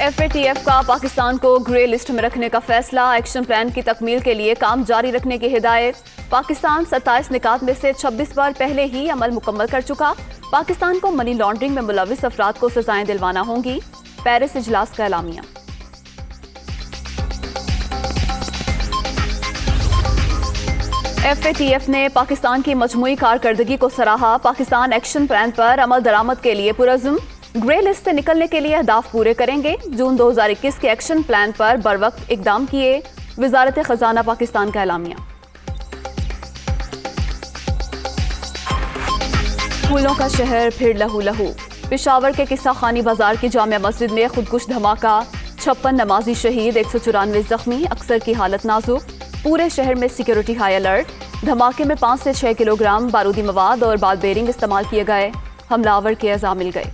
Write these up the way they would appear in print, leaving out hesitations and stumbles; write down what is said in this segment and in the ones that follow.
FATF का पाकिस्तान को grey list में रखने का फैसला, एक्शन प्लान की तकमील के लिए काम जारी रखने की हिदायत। पाकिस्तान 27 निकात में से 26 बार पहले ही अमल मुकम्मल कर चुका। पाकिस्तान को मनी लॉन्ड्रिंग में मुलविस अफराद को सजाएं दिलवाना होंगी। पेरिस इजलास का एलामिया। FATF ने पाकिस्तान की मजमूई कारकर्दगी को सराहा। पाकिस्तान एक्शन प्लान पर अमल दरामद के लिए पुरज़्म, ग्रे लिस्ट से निकलने के लिए अहदाफ पूरे करेंगे। जून 2021 के एक्शन प्लान पर बरवक्त इकदाम किए। वजारत खजाना पाकिस्तान का एलामिया। फूलों का शहर फिर लहू लहू। पेशावर के किस्सा खानी बाजार की जामिया मस्जिद में खुदकुश धमाका, 56 नमाजी शहीद, 194 जख्मी, अक्सर की हालत नाजुक। पूरे शहर में सिक्योरिटी हाई अलर्ट। धमाके में 5 से 6 किलोग्राम बारूदी मवाद और बाल बेरिंग इस्तेमाल किए गए। हमलावर के अज़ा मिल गए।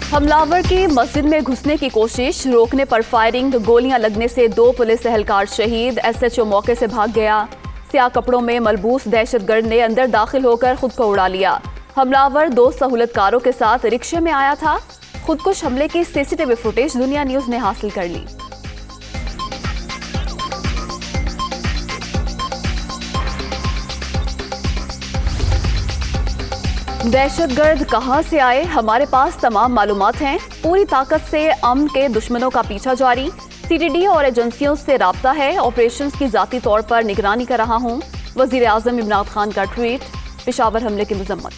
हमलावर की मस्जिद में घुसने की कोशिश, रोकने पर फायरिंग, गोलियां लगने से 2 पुलिस एहलकार शहीद। SHO मौके से भाग गया। स्याह कपड़ों में मलबूस दहशतगर्द ने अंदर दाखिल होकर खुद को उड़ा लिया। हमलावर 2 सहूलतकारों के साथ रिक्शे में आया था। खुदकुश हमले की CCTV फुटेज दुनिया न्यूज ने हासिल कर ली। दहशतगर्द कहां से आए, हमारे पास तमाम मालूमात हैं। पूरी ताकत से अमन के दुश्मनों का पीछा जारी। CTD और एजेंसियों से राब्ता है। ऑपरेशंस की जाती तौर पर निगरानी कर रहा हूं। वजीर आजम इमरान खान का ट्वीट। पेशावर हमले की मजम्मत।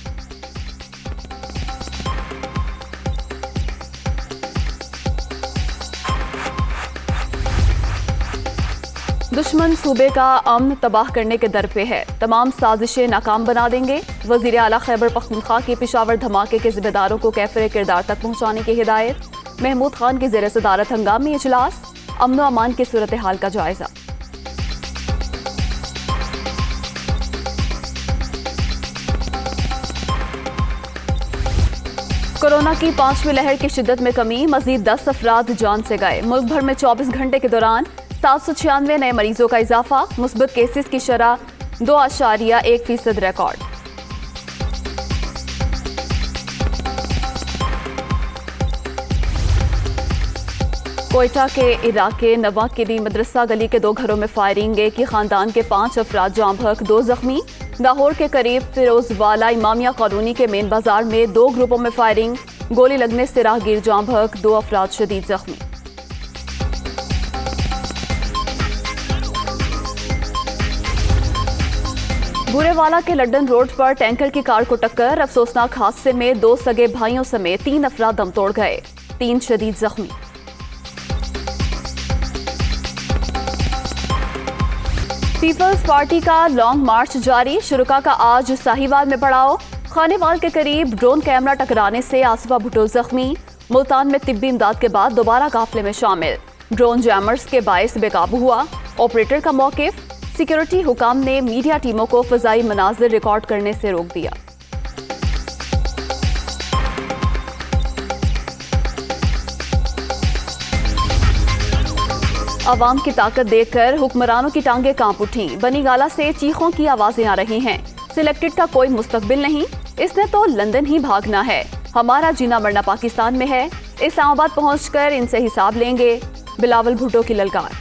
दुश्मन सूबे का अमन तबाह करने के दर पे है। तमाम साजिशें नाकाम बना देंगे। वज़ीर आला खैबर पख्तूनख्वा की पेशावर धमाके के जिम्मेदारों को कैफरे किरदार तक पहुंचाने की हिदायत। महमूद खान की ज़ेर सदारत हंगामी इजलास, अमन व अमान की सूरत हाल का जायजा। कोरोना की 5वीं लहर की शिद्दत में कमी, मजीद 10 अफराद जान से गए। मुल्क भर में 24 घंटे के दौरान 796 नए मरीजों का इजाफा। मुस्बत केसेस की शरह 2.1% रिकॉर्ड। कोयटा के इलाके नवाकिरी मदरसा गली के 2 घरों में फायरिंग, एक ही खानदान के 5 अफराद जाँ बहक, 2 जख्मी। लाहौर के करीब फिरोजवाला इमामिया कॉलोनी के मेन बाजार में 2 ग्रुपों में फायरिंग, गोली लगने से राहगीर जाँ बहक, 2 अफराद शदीद जख्मी। बुरेवाला के लड्डन रोड पर टैंकर की कार को टक्कर, अफसोसनाक हादसे में 2 सगे भाइयों समेत 3 अफराद दम तोड़ गए, 3 शदीद जख्मी। पीपल्स पार्टी का लॉन्ग मार्च जारी, शुरुका का आज साहिवाल में पड़ाव। खानेवाल के करीब ड्रोन कैमरा टकराने से आसिफा भुट्टो जख्मी। मुल्तान में तिब्बी इमदाद के बाद दोबारा काफिले में शामिल। ड्रोन जैमर्स के बायस बेकाबू हुआ, ऑपरेटर का मौकिफ। सिक्योरिटी हुकाम ने मीडिया टीमों को फजाई मनाजिर रिकॉर्ड करने से रोक दिया। अवाम की ताकत देखकर हुक्मरानों की टांगे कांप उठी। बनी गाला से चीखों की आवाजें आ रही हैं। सिलेक्टेड का कोई मुस्तकबिल नहीं, इसने तो लंदन ही भागना है। हमारा जीना मरना पाकिस्तान में है। इस्लामाबाद पहुंचकर इनसे हिसाब लेंगे। बिलावल भुट्टो की ललकार।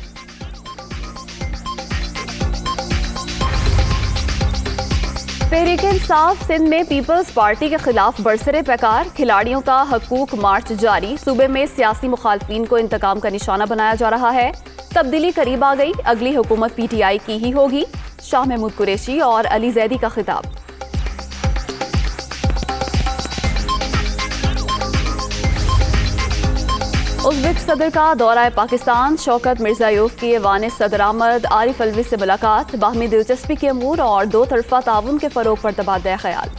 तहरीक इंसाफ सिंध में पीपल्स पार्टी के खिलाफ बरसरे पैकार, खिलाड़ियों का हकूक मार्च जारी। सूबे में सियासी मुखालफिन को इंतकाम का निशाना बनाया जा रहा है। तब्दीली करीब आ गई, अगली हुकूमत PTI की ही होगी। शाह महमूद कुरैशी और अली जैदी का खिताब। उज़्बेक सदर का दौरा पाकिस्तान, शौकत मिर्ज़ायोफ की ऐवान सदर आमद, आरिफ अलवी से मुलाकात, बाहमी दिलचस्पी के अमूर और 2 तरफ़ा ताउन के फ़रोग़ पर तबादला ख्याल।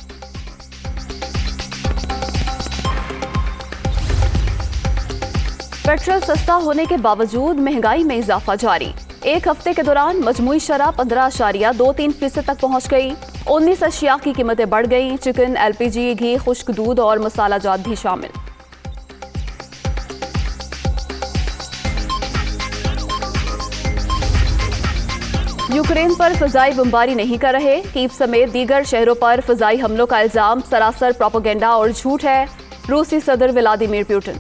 पेट्रोल सस्ता होने के बावजूद महंगाई में इजाफा जारी। एक हफ्ते के दौरान मजमूई शरह 15.23% तक पहुँच गई। 19 अशिया की कीमतें बढ़ गई। चिकन, LPG, घी, खुश्क दूध और मसाला जात भी शामिल। यूक्रेन पर फजाई बमबारी नहीं कर रहे, कीव समेत दीगर शहरों पर फजाई हमलों का इल्जाम सरासर प्रोपेगेंडा और झूठ है, रूसी सदर व्लादिमीर पुतिन।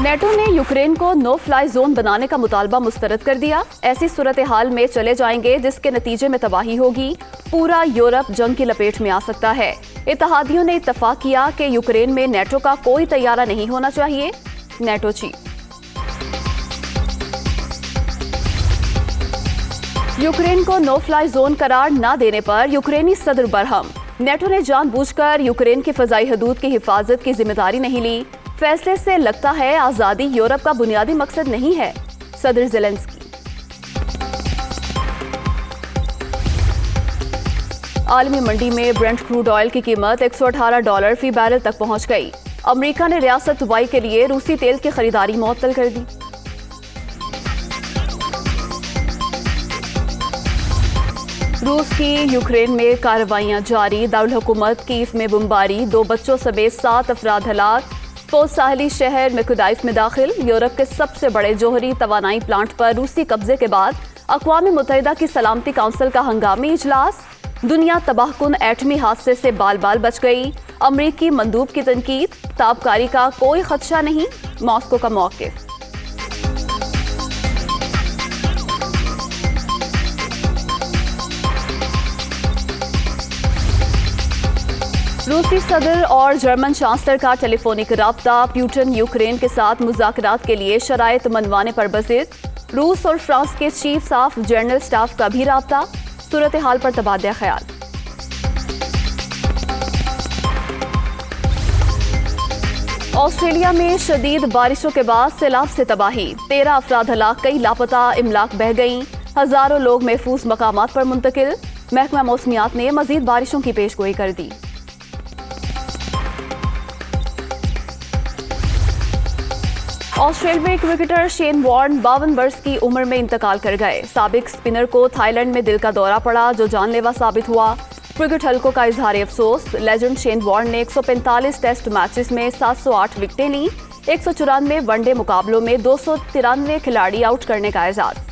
नेटो ने यूक्रेन को नो फ्लाई जोन बनाने का मुतालबा मुस्तरद कर दिया। ऐसी सूरत हाल में चले जाएंगे जिसके नतीजे में तबाही होगी, पूरा यूरोप जंग की लपेट में आ सकता है। इत्तेहादियों ने इत्तफाक किया कि यूक्रेन में नेटो का कोई तैयारा नहीं होना चाहिए। नेटो चीफ यूक्रेन को नो फ्लाई जोन करार न देने पर यूक्रेनी सदर बरहम। नेटो ने जानबूझकर यूक्रेन की फजाई हदूद की हिफाजत की जिम्मेदारी नहीं ली। फैसले से लगता है आजादी यूरोप का बुनियादी मकसद नहीं है, सदर ज़ेलेंस्की। आलमी मंडी में ब्रेंट क्रूड ऑयल की कीमत $118 फी बैरल तक पहुंच गई। अमेरिका ने रियासत दुबई के लिए रूसी तेल की खरीदारी मुअत्तल कर दी। रूस की यूक्रेन में कार्रवाइयां जारी, दारुल हुकूमत कीव में बमबारी, 2 बच्चों समेत 7 अफराद हलाक। फौज साहली शहर मिकोलाइव में दाखिल। यूरोप के सबसे बड़े जोहरी तवानाई प्लांट पर रूसी कब्जे के बाद अक़वाम मुत्तहिदा की सलामती काउंसिल का हंगामी इजलास। दुनिया तबाहकुन एटमी हादसे से बाल बाल बच गई। अमरीकी मंदूब की तनकीद, ताबकारी का कोई खदशा नहीं, मॉस्को का मौक़िफ़। रूसी सदर और जर्मन चांसलर का टेलीफोनिक राब्ता, पुतिन यूक्रेन के साथ मुज़ाकरात के लिए शराइत मनवाने पर बज़िद। रूस और फ्रांस के चीफ ऑफ जनरल स्टाफ का भी राब्ता, सूरत हाल पर तबादला ख्याल। ऑस्ट्रेलिया में शदीद बारिशों के बाद सैलाब से तबाही, 13 अफराद हलाक, कई लापता, इमलाक बह गईं, हजारों लोग महफूज मकामात पर मुंतकिल। महकमा मौसमियात ने मजीद बारिशों की पेशगोई कर दी। ऑस्ट्रेलियाई क्रिकेटर शेन वॉर्न 52 वर्ष की उम्र में इंतकाल कर गए। साबिक स्पिनर को थाईलैंड में दिल का दौरा पड़ा जो जानलेवा साबित हुआ। क्रिकेट हलकों का इजहार अफसोस। लेजेंड शेन वॉर्न ने 145 टेस्ट मैचेस में 708 विकेटें ली। 194 वनडे मुकाबलों में 293 खिलाड़ी आउट करने का एजाज।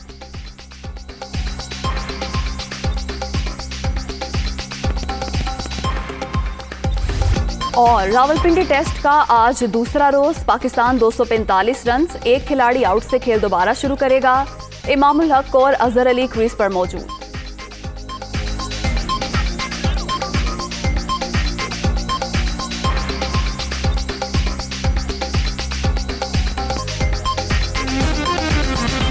और रावलपिंडी टेस्ट का आज दूसरा रोज, पाकिस्तान 245 रन, 1 खिलाड़ी आउट से खेल दोबारा शुरू करेगा। इमामुल हक और अजहर अली क्रीज पर मौजूद।